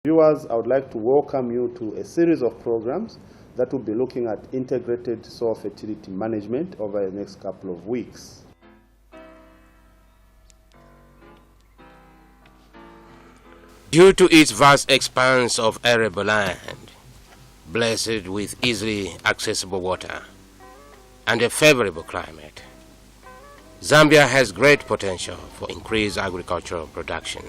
Viewers, I would like to welcome you to a series of programs that will be looking at integrated soil fertility management over the next couple of weeks. Due to its vast expanse of arable land, blessed with easily accessible water and a favorable climate, Zambia has great potential for increased agricultural production.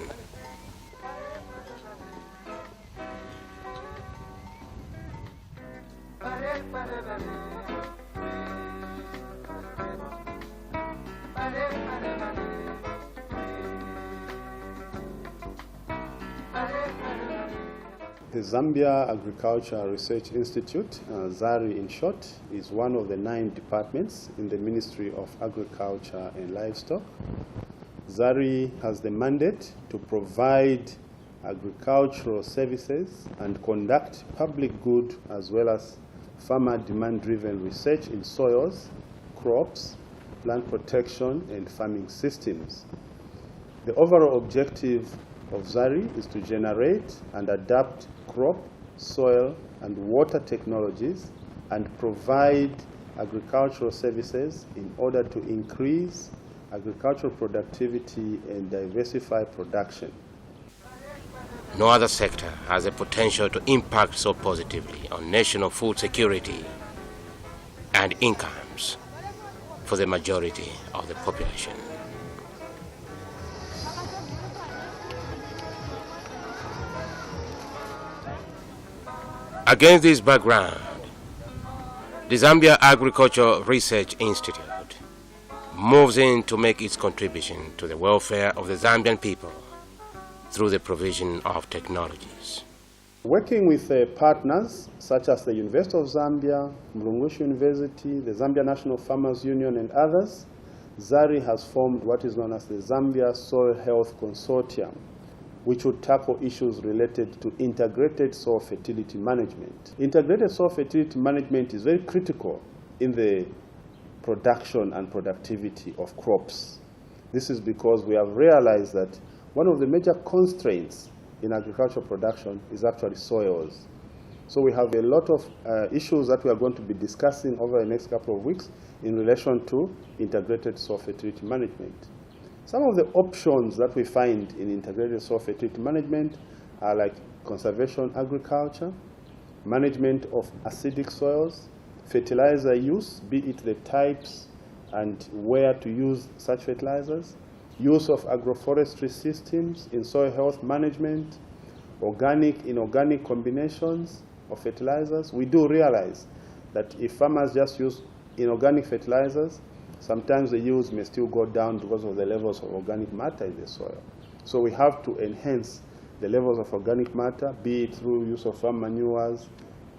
The Zambia Agricultural Research Institute, ZARI in short, is one of the 9 departments in the Ministry of Agriculture and Livestock. ZARI has the mandate to provide agricultural services and conduct public good as well as farmer demand-driven research in soils, crops, plant protection, and farming systems. The overall objective of ZARI is to generate and adapt crop, soil, and water technologies and provide agricultural services in order to increase agricultural productivity and diversify production. No other sector has the potential to impact so positively on national food security and incomes for the majority of the population. Against this background, the Zambia Agricultural Research Institute moves in to make its contribution to the welfare of the Zambian people through the provision of technologies. Working with partners such as the University of Zambia, Mlungushi University, the Zambia National Farmers Union, and others, ZARI has formed what is known as the Zambia Soil Health Consortium, which would tackle issues related to integrated soil fertility management. Integrated soil fertility management is very critical in the production and productivity of crops. This is because we have realized that one of the major constraints in agricultural production is actually soils. So we have a lot of issues that we are going to be discussing over the next couple of weeks in relation to integrated soil fertility management. Some of the options that we find in integrated soil fertility management are like conservation agriculture, management of acidic soils, fertilizer use, be it the types and where to use such fertilizers, use of agroforestry systems in soil health management, organic, inorganic combinations of fertilizers. We do realize that if farmers just use inorganic fertilizers, sometimes the yields may still go down because of the levels of organic matter in the soil. So we have to enhance the levels of organic matter, be it through use of farm manures,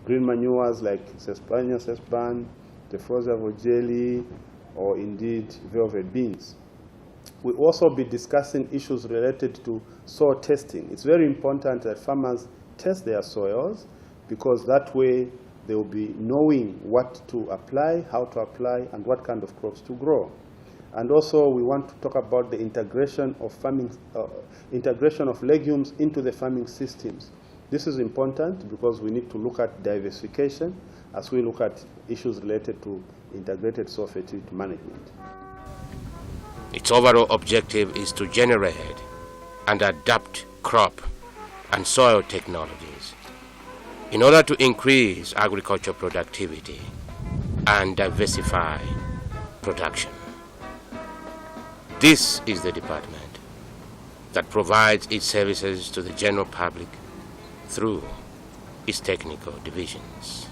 green manures like Sespania, Sespan, Tephrosia jelly, or indeed velvet beans. We'll also be discussing issues related to soil testing. It's very important that farmers test their soils because that way they will be knowing what to apply, how to apply, and what kind of crops to grow. And also, we want to talk about the integration of integration of legumes into the farming systems. This is important because we need to look at diversification as we look at issues related to integrated soil fertility management. Its overall objective is to generate and adapt crop and soil technologies in order to increase agricultural productivity and diversify production. This is the department that provides its services to the general public through its technical divisions.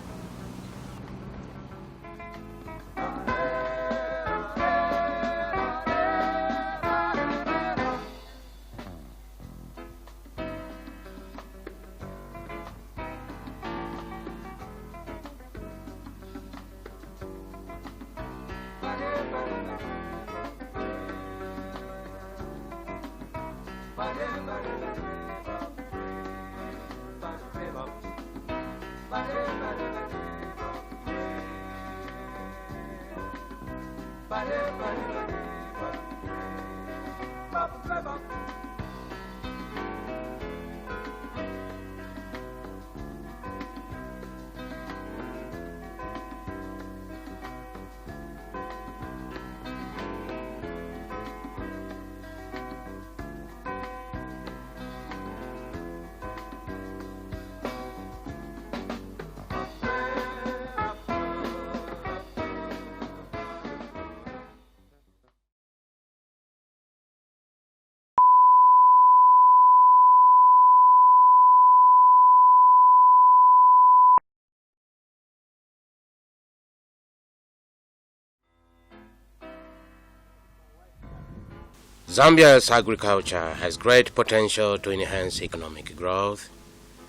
Zambia's agriculture has great potential to enhance economic growth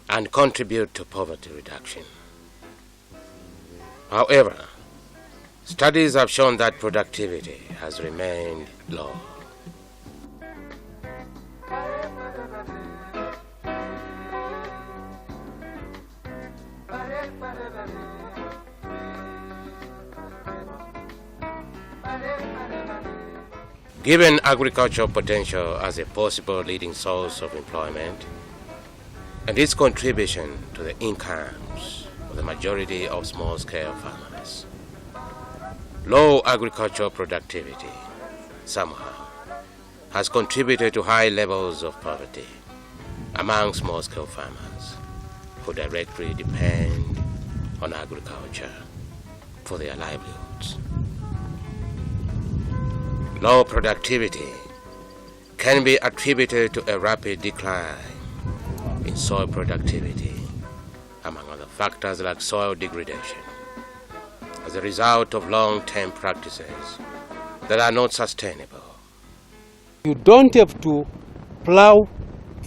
and contribute to poverty reduction. However, studies have shown that productivity has remained low. Given agricultural potential as a possible leading source of employment and its contribution to the incomes of the majority of small-scale farmers, low agricultural productivity somehow has contributed to high levels of poverty among small-scale farmers who directly depend on agriculture for their livelihoods. Low productivity can be attributed to a rapid decline in soil productivity, among other factors like soil degradation, as a result of long-term practices that are not sustainable. You don't have to plow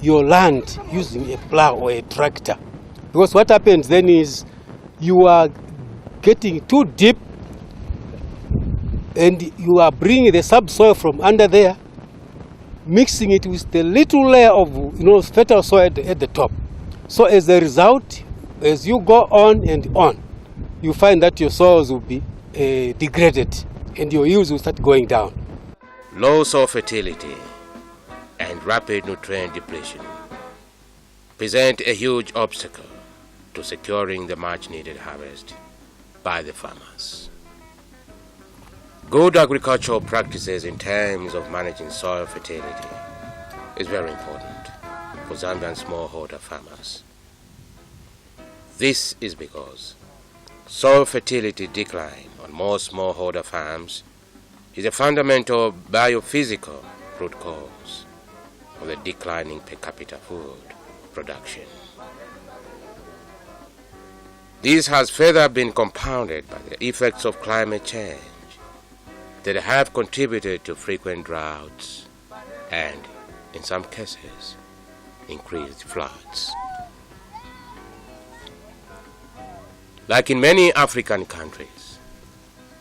your land using a plow or a tractor, because what happens then is you are getting too deep and you are bringing the subsoil from under there, mixing it with the little layer of fertile soil at the top. So as a result, as you go on and on, you find that your soils will be degraded and your yields will start going down. Low soil fertility and rapid nutrient depletion present a huge obstacle to securing the much-needed harvest by the farmers. Good agricultural practices in terms of managing soil fertility is very important for Zambian smallholder farmers. This is because soil fertility decline on most smallholder farms is a fundamental biophysical root cause of the declining per capita food production. This has further been compounded by the effects of climate change that have contributed to frequent droughts and, in some cases, increased floods. Like in many African countries,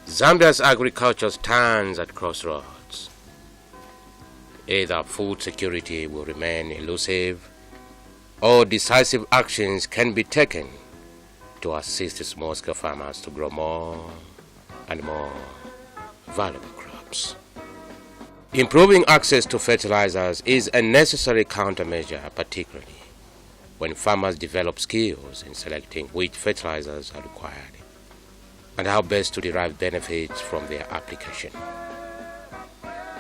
Zambia's agriculture stands at crossroads. Either food security will remain elusive, or decisive actions can be taken to assist small-scale farmers to grow more and more valuable crops. Improving access to fertilizers is a necessary countermeasure, particularly when farmers develop skills in selecting which fertilizers are required and how best to derive benefits from their application.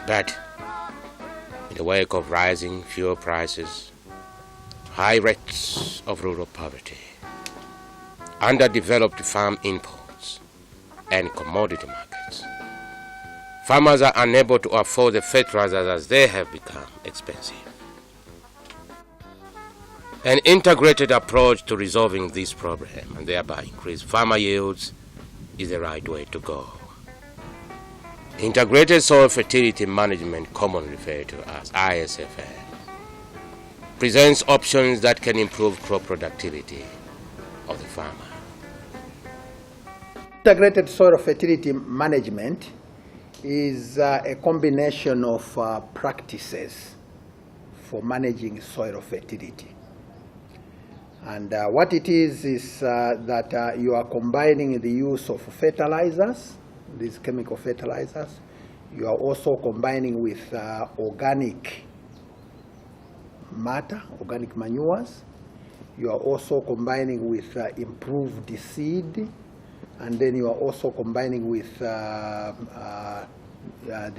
But in the wake of rising fuel prices, high rates of rural poverty, underdeveloped farm imports, and commodity markets, farmers are unable to afford the fertilizers as they have become expensive. An integrated approach to resolving this problem and thereby increase farmer yields is the right way to go. Integrated soil fertility management, commonly referred to as ISFM, presents options that can improve crop productivity of the farmer. Integrated soil fertility management is a combination of practices for managing soil fertility. And what it is that you are combining the use of fertilizers, these chemical fertilizers. You are also combining with organic matter, organic manures. You are also combining with improved seed. And then you are also combining with the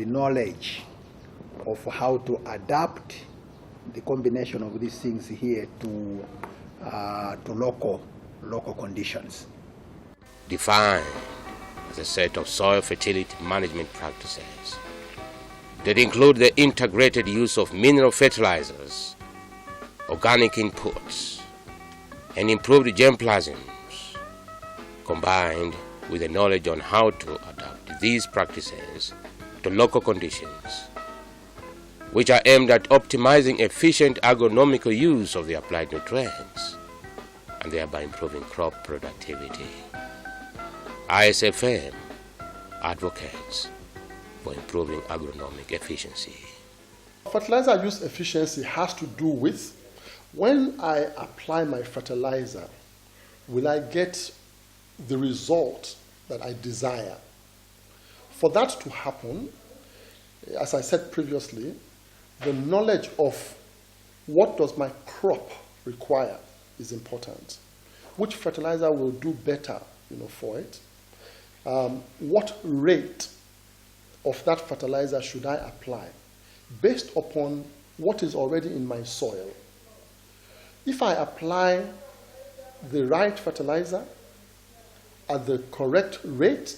knowledge of how to adapt the combination of these things here to local conditions. Defined as a set of soil fertility management practices that include the integrated use of mineral fertilizers, organic inputs, and improved germplasms, combined with the knowledge on how to adapt these practices to local conditions, which are aimed at optimizing efficient agronomical use of the applied nutrients and thereby improving crop productivity. ISFM advocates for improving agronomic efficiency. Fertilizer use efficiency has to do with when I apply my fertilizer, will I get the result that I desire? For that to happen, as I said previously, the knowledge of what does my crop require is important. Which fertilizer will do better, for it? What rate of that fertilizer should I apply based upon what is already in my soil? If I apply the right fertilizer at the correct rate,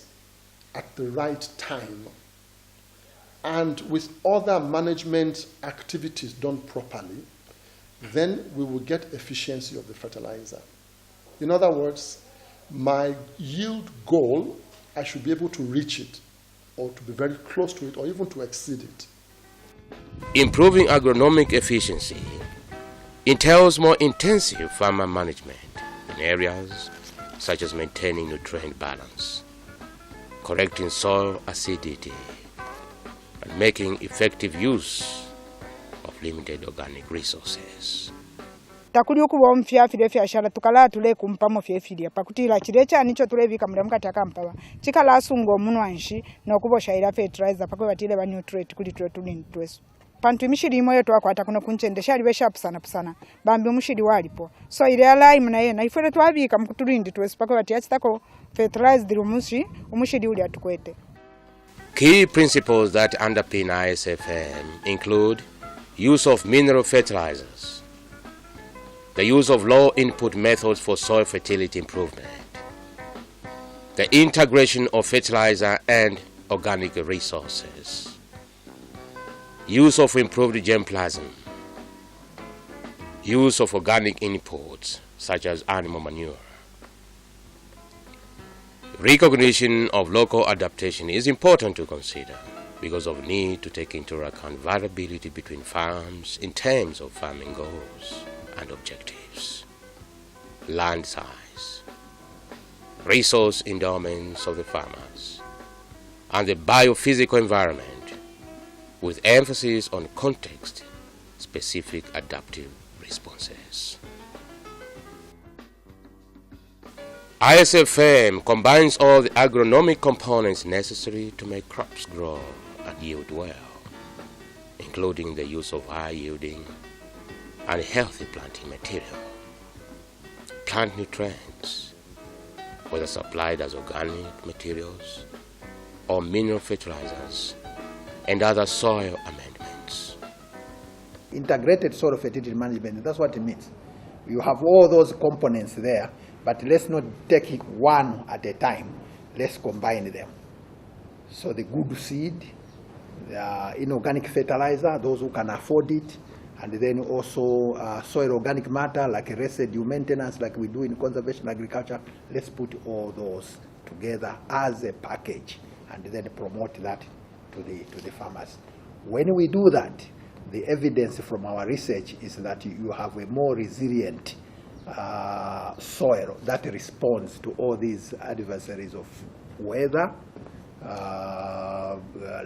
at the right time, and with other management activities done properly, then we will get efficiency of the fertilizer. In other words, my yield goal, I should be able to reach it, or to be very close to it, or even to exceed it. Improving agronomic efficiency entails more intensive farmer management in areas such as maintaining nutrient balance, correcting soil acidity, and making effective use of limited organic resources. Takuli okuba omufyafire fyashara tukala tule kumpamo fyefirya pakutira kirecha nicho tulebika mudamka takampaba chikala asungo munwanshi nokuboshaira fertilizer pakwe batile ba nutrient kuli tulini twesu pantu imishiri imoyo twakwata kuno kunchendesha ali besha pusana bambi umushiri walipo so ile alai mnaye na ifere twabika mukutulindi twesu pakwe batiyachitako fertilizer umushiri uli atukwete. Key principles that underpin ISFM include use of mineral fertilizers, the use of low input methods for soil fertility improvement, the integration of fertilizer and organic resources, use of improved germplasm, use of organic inputs such as animal manure. Recognition of local adaptation is important to consider because of need to take into account variability between farms in terms of farming goals and objectives, land size, resource endowments of the farmers, and the biophysical environment, with emphasis on context-specific adaptive responses. ISFM combines all the agronomic components necessary to make crops grow and yield well, including the use of high-yielding and healthy planting material, plant nutrients, whether supplied as organic materials or mineral fertilizers, and other soil amendments. Integrated soil fertility management, that's what it means. You have all those components there, but let's not take it one at a time. Let's combine them. So the good seed, the inorganic fertilizer, those who can afford it, and then also soil organic matter like residue maintenance like we do in conservation agriculture. Let's put all those together as a package and then promote that to the farmers. When we do that, the evidence from our research is that you have a more resilient soil that responds to all these adversaries of weather,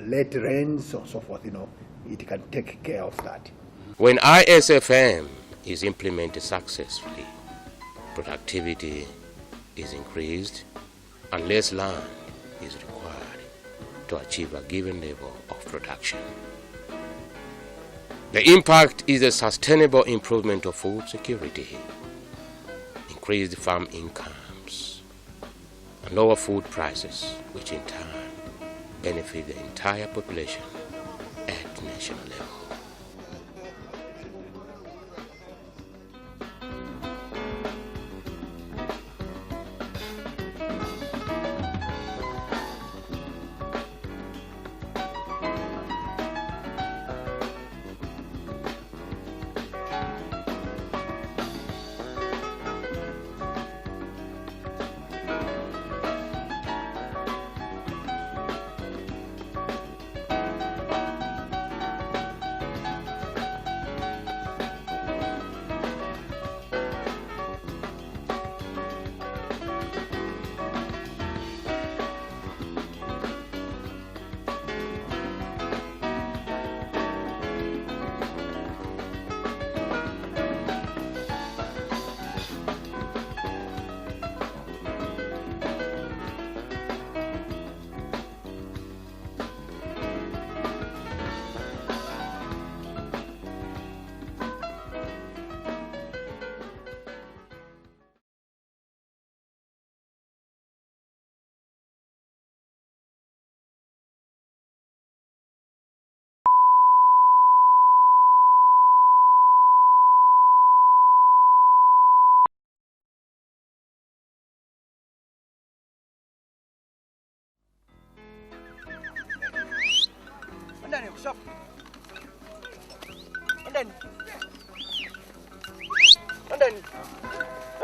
late rains, and so forth. It can take care of that. When ISFM is implemented successfully, productivity is increased and less land is required to achieve a given level of production. The impact is a sustainable improvement of food security, increased farm incomes, and lower food prices, which in turn benefit the entire population at national level. sharp. And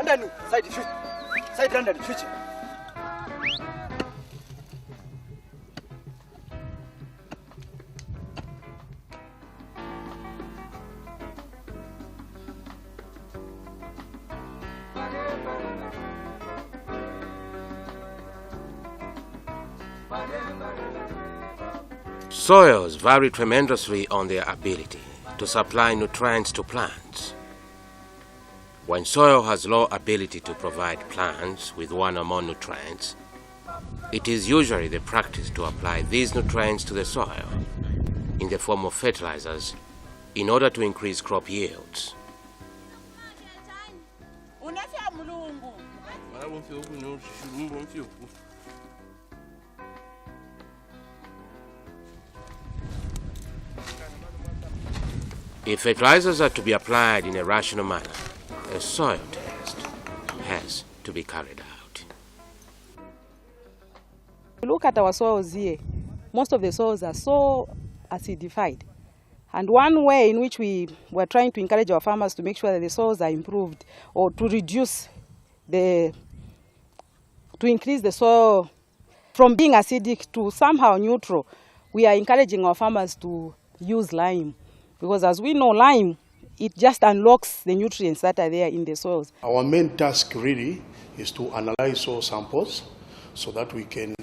then, side shoot. Side run and shoot. Soils vary tremendously on their ability to supply nutrients to plants. When soil has low ability to provide plants with one or more nutrients, it is usually the practice to apply these nutrients to the soil in the form of fertilizers in order to increase crop yields. If fertilizers are to be applied in a rational manner, a soil test has to be carried out. Look at our soils here. Most of the soils are so acidified. And one way in which we were trying to encourage our farmers to make sure that the soils are improved or to increase the soil from being acidic to somehow neutral, we are encouraging our farmers to use lime. Because as we know, lime, it just unlocks the nutrients that are there in the soils. Our main task really is to analyze soil samples so that we can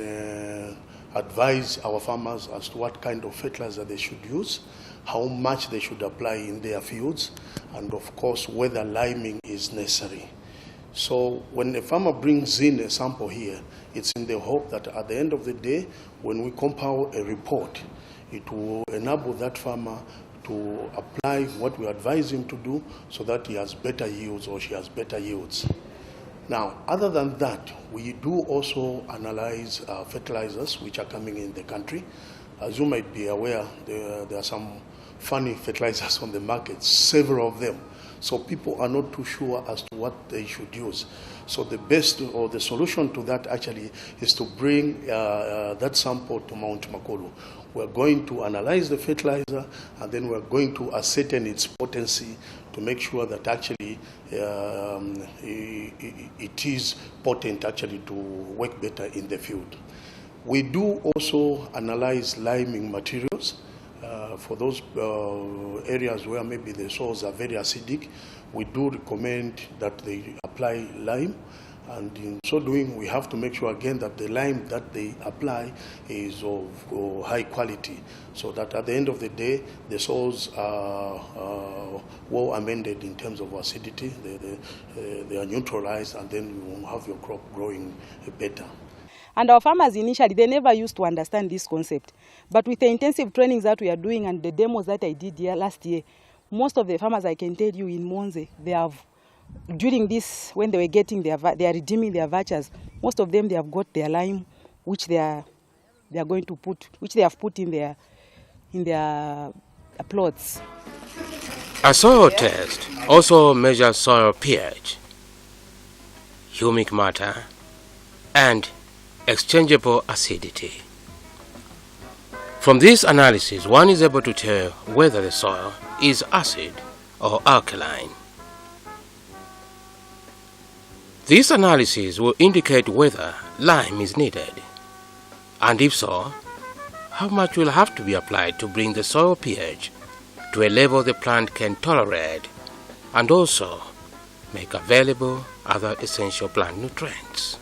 advise our farmers as to what kind of fertilizer they should use, how much they should apply in their fields, and of course whether liming is necessary. So when a farmer brings in a sample here, it's in the hope that at the end of the day, when we compile a report, it will enable that farmer to apply what we advise him to do so that he has better yields or she has better yields. Now, other than that, we do also analyze fertilizers which are coming in the country. As you might be aware, there are some funny fertilizers on the market, several of them. So people are not too sure as to what they should use. So the best or the solution to that actually is to bring that sample to Mount Makolo. We're going to analyze the fertilizer and then we're going to ascertain its potency to make sure that actually it is potent actually to work better in the field. We do also analyze liming materials. For those areas where maybe the soils are very acidic, we do recommend that they apply lime. And in so doing, we have to make sure again that the lime that they apply is of high quality, so that at the end of the day, the soils are well amended in terms of acidity. They are neutralized, and then you will have your crop growing better. And our farmers initially, they never used to understand this concept. But with the intensive trainings that we are doing and the demos that I did here last year, most of the farmers, I can tell you in Monze, they have, during this, when they were getting they are redeeming their vouchers, most of them, they have got their lime, which they are going to put, which they have put in their plots. A soil test also measures soil pH, humic matter, and exchangeable acidity. From this analysis, one is able to tell whether the soil is acid or alkaline. This analysis will indicate whether lime is needed, and if so, how much will have to be applied to bring the soil pH to a level the plant can tolerate, and also make available other essential plant nutrients.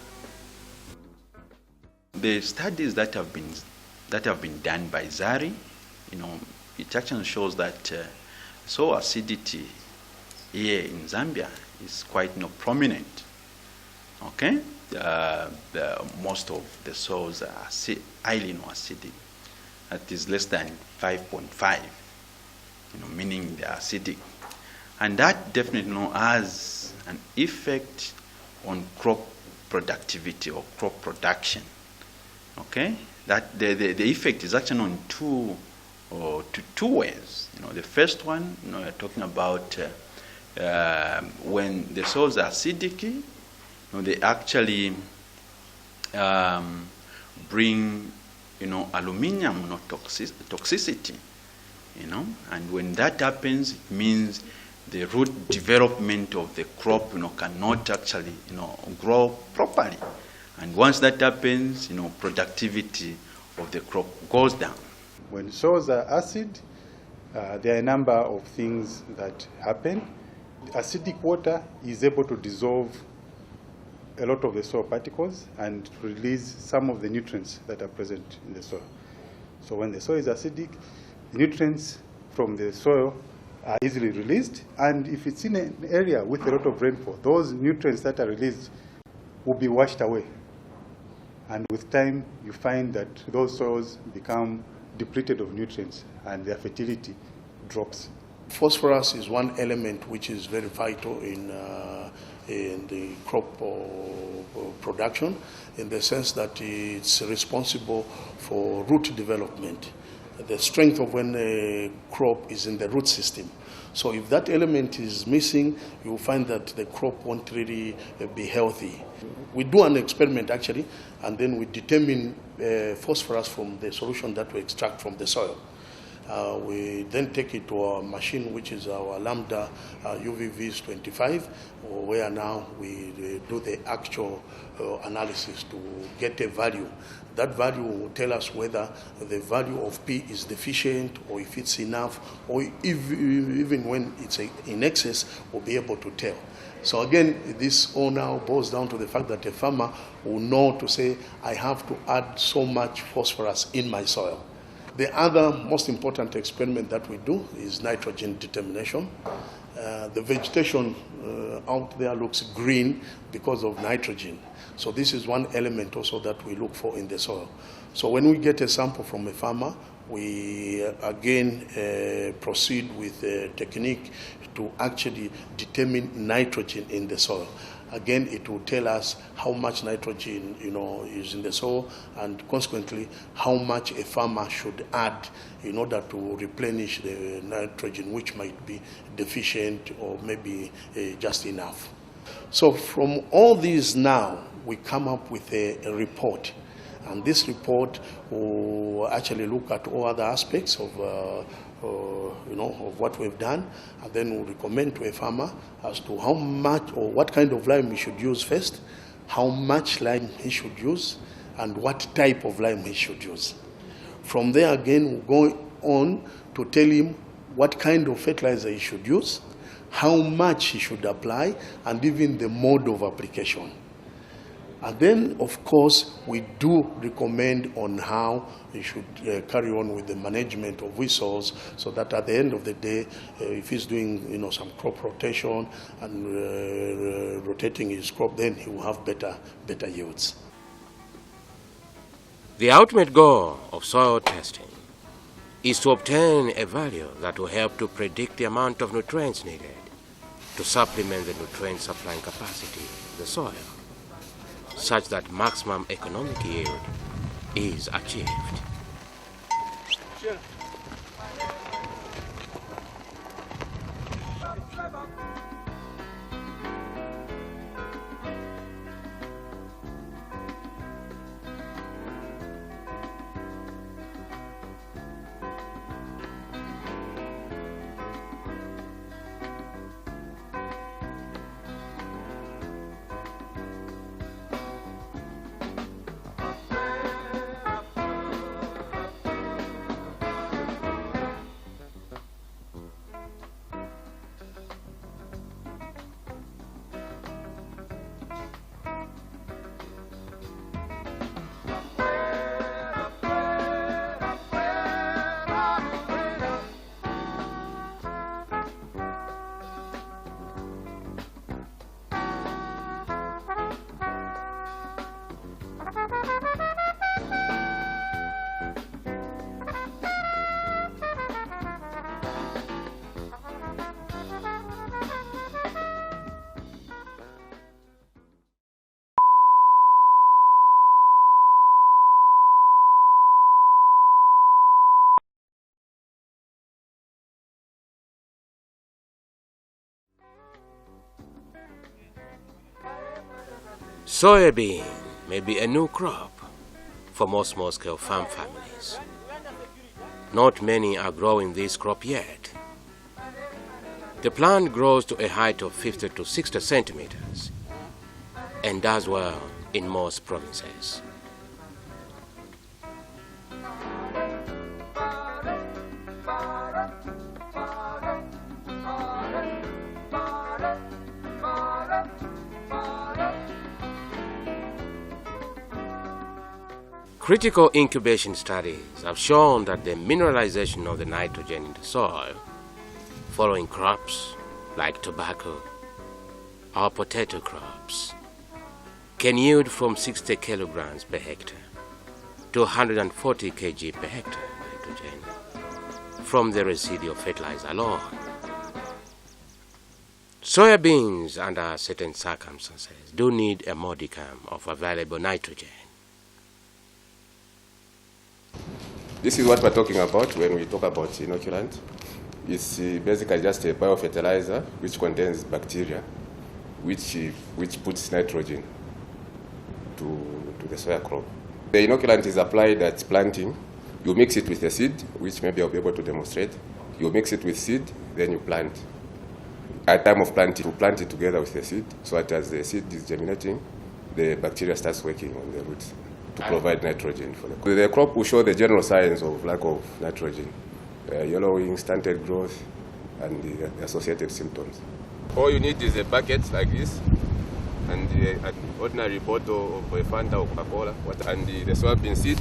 The studies that have been done by Zari, it actually shows that soil acidity here in Zambia is quite prominent. Okay, most of the soils are highly acidic. That is less than 5.5, meaning they are acidic, and that definitely has an effect on crop productivity or crop production. Okay, that the effect is actually on two ways. The first one, we're talking about when the soils are acidic, they actually bring, aluminum toxicity and when that happens, it means the root development of the crop, cannot actually, grow properly. And once that happens, productivity of the crop goes down. When soils are acid, there are a number of things that happen. Acidic water is able to dissolve a lot of the soil particles and release some of the nutrients that are present in the soil. So when the soil is acidic, the nutrients from the soil are easily released, and if it's in an area with a lot of rainfall, those nutrients that are released will be washed away. And with time, you find that those soils become depleted of nutrients and their fertility drops. Phosphorus is one element which is very vital in the crop production, in the sense that it's responsible for root development. The strength of when a crop is in the root system. So if that element is missing, you will find that the crop won't really be healthy. We do an experiment actually, and then we determine phosphorus from the solution that we extract from the soil. We then take it to our machine, which is our Lambda UVVs 25, where now we do the actual analysis to get a value. That value will tell us whether the value of P is deficient or if it's enough, or even when it's in excess, we'll be able to tell. So again, this all now boils down to the fact that a farmer will know to say, I have to add so much phosphorus in my soil. The other most important experiment that we do is nitrogen determination. The vegetation out there looks green because of nitrogen. So this is one element also that we look for in the soil. So when we get a sample from a farmer, we again proceed with a technique to actually determine nitrogen in the soil. Again, it will tell us how much nitrogen, is in the soil, and consequently, how much a farmer should add in order to replenish the nitrogen, which might be deficient or maybe just enough. So from all these now, we come up with a report. And this report will actually look at all other aspects of what we've done, and then we'll recommend to a farmer as to how much or what kind of lime he should use first, how much lime he should use, and what type of lime he should use. From there again, we'll go on to tell him what kind of fertilizer he should use, how much he should apply, and even the mode of application. And then, of course, we do recommend on how you should carry on with the management of resource, so that at the end of the day, if he's doing some crop rotation and rotating his crop, then he will have better yields. The ultimate goal of soil testing is to obtain a value that will help to predict the amount of nutrients needed to supplement the nutrient supplying capacity of the soil, such that maximum economic yield is achieved. Sure. Soybean may be a new crop for most small-scale farm families. not many are growing this crop yet. The plant grows to a height of 50 to 60 centimeters and does well in most provinces. Critical incubation studies have shown that the mineralization of the nitrogen in the soil following crops like tobacco or potato crops can yield from 60 kilograms per hectare to 140 kg per hectare nitrogen from the residual fertilizer alone. Soybeans, under certain circumstances, do need a modicum of available nitrogen. This is what we're talking about when we talk about inoculant. It's basically just a biofertilizer which contains bacteria, which puts nitrogen to the soya crop. The inoculant is applied at planting. You mix it with the seed, which maybe I'll be able to demonstrate. You mix it with seed, then you plant. At time of planting, you plant it together with the seed, so that as the seed is germinating, the bacteria starts working on the roots to provide nitrogen for the crop. The crop will show the general signs of lack of nitrogen, yellowing, stunted growth, and the associated symptoms. All you need is a bucket like this, and an ordinary bottle of a Fanta or Coca-Cola, and the soybean seed,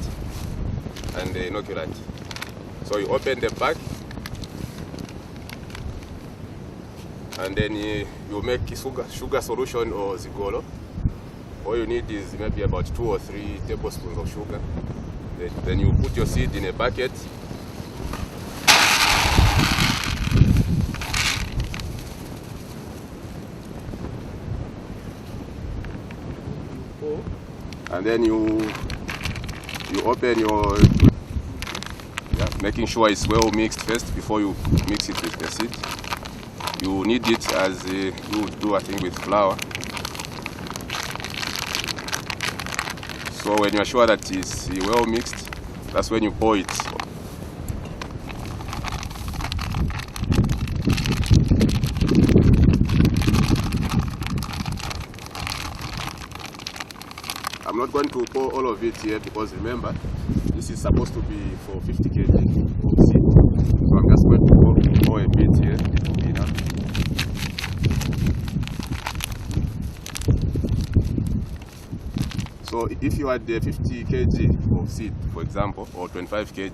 and the inoculant. So you open the pack, and then you make sugar solution or zigolo. All you need is maybe about 2 or 3 tablespoons of sugar. Then you put your seed in a bucket. And then you open your, making sure it's well mixed first before you mix it with the seed. You need it as you do, I think, with flour. So when you are sure that it's well mixed, that's when you pour it. I'm not going to pour all of it here because remember, this is supposed to be for 50 kg of seed. So I'm just going to pour a bit here. It will be enough. So if you had 50 kg of seed, for example, or 25 kg,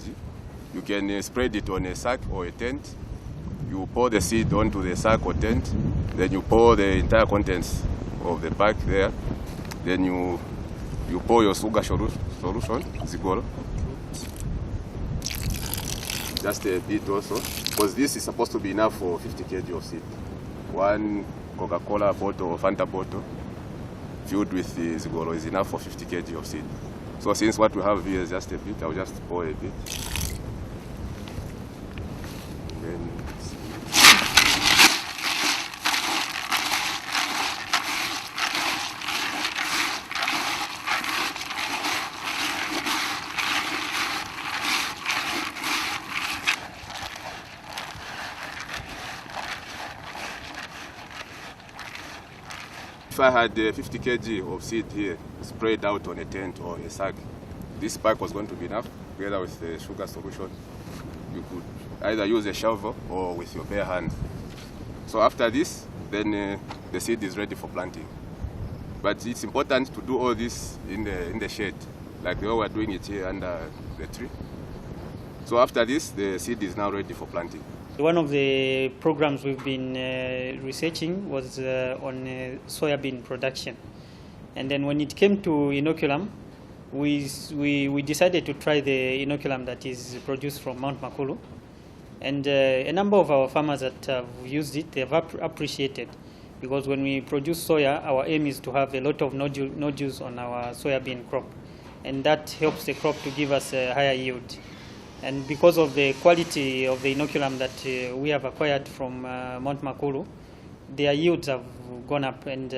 you can spread it on a sack or a tent. You pour the seed onto the sack or tent, then you pour the entire contents of the pack there. Then you pour your sugar solution, zigolo. Just a bit also, because this is supposed to be enough for 50 kg of seed. 1 Coca-Cola bottle or Fanta bottle filled with the zigolo is enough for 50 kg of seed. So since what we have here is just a bit, I'll just pour a bit. And then if I had 50 kg of seed here spread out on a tent or a sack, this pack was going to be enough. Together with the sugar solution, you could either use a shovel or with your bare hand. So after this, then the seed is ready for planting. But it's important to do all this in the shade, like the way we're doing it here under the tree. So after this, the seed is now ready for planting. One of the programs we've been researching was on soybean production. And then when it came to inoculum, we decided to try the inoculum that is produced from Mount Makulu. And a number of our farmers that have used it, they have appreciated. Because when we produce soya, our aim is to have a lot of nodules on our soybean crop. And that helps the crop to give us a higher yield. And because of the quality of the inoculum that we have acquired from Mount Makulu, their yields have gone up, and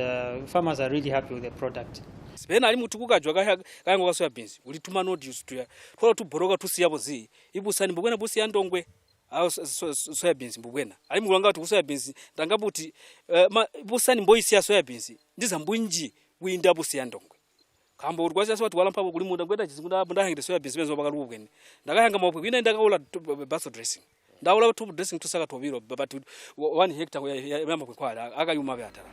farmers are really happy with the product. beans pena ali mutukukajwa kayango ka soya beans ulituma not used to thola tuboroka tusiyapo zi ibusani mbugwena busi ya ndongwe awo soya beans mbugwena ali mulanga kuti soya beans ndangabuti busani mboisi ya soya beans ndiza mbunji winda busi ya ndongwe kamba uri kwasi watu walampapo kuli munda kwenda chizingunda ndahangire soya beans benzo bakaluko kwene ndakahanga mapo kwina ndakaula baso dressing ndaula tu dressing tusaka tobiro but 1 hectare yamba kwala akayuma byatala.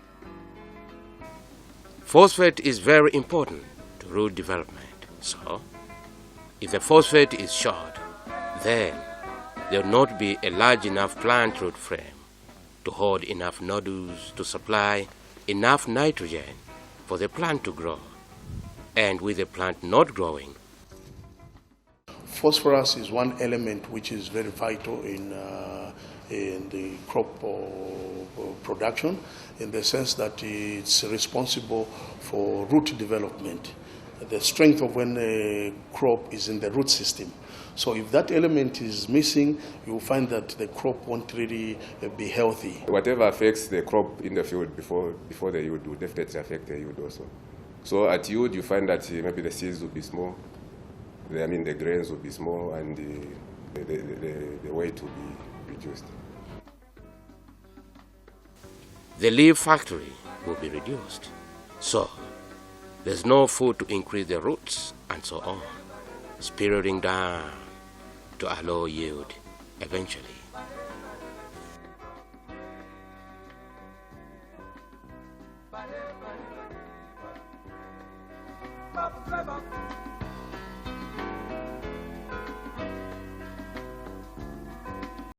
Phosphate is very important to root development. So, if the phosphate is short, then there will not be a large enough plant root frame to hold enough nodules to supply enough nitrogen for the plant to grow. And with the plant not growing, phosphorus is one element which is very vital in the crop production, in the sense that it's responsible for root development. The strength of when a crop is in the root system. So if that element is missing, you will find that the crop won't really be healthy. Whatever affects the crop in the field before the yield will definitely affect the yield also. So at yield, you find that maybe the seeds will be small, the grains will be small, and the weight will be reduced. the leaf factory will be reduced. So there's no food to increase the roots and so on, spiraling down to a low yield eventually. Clever.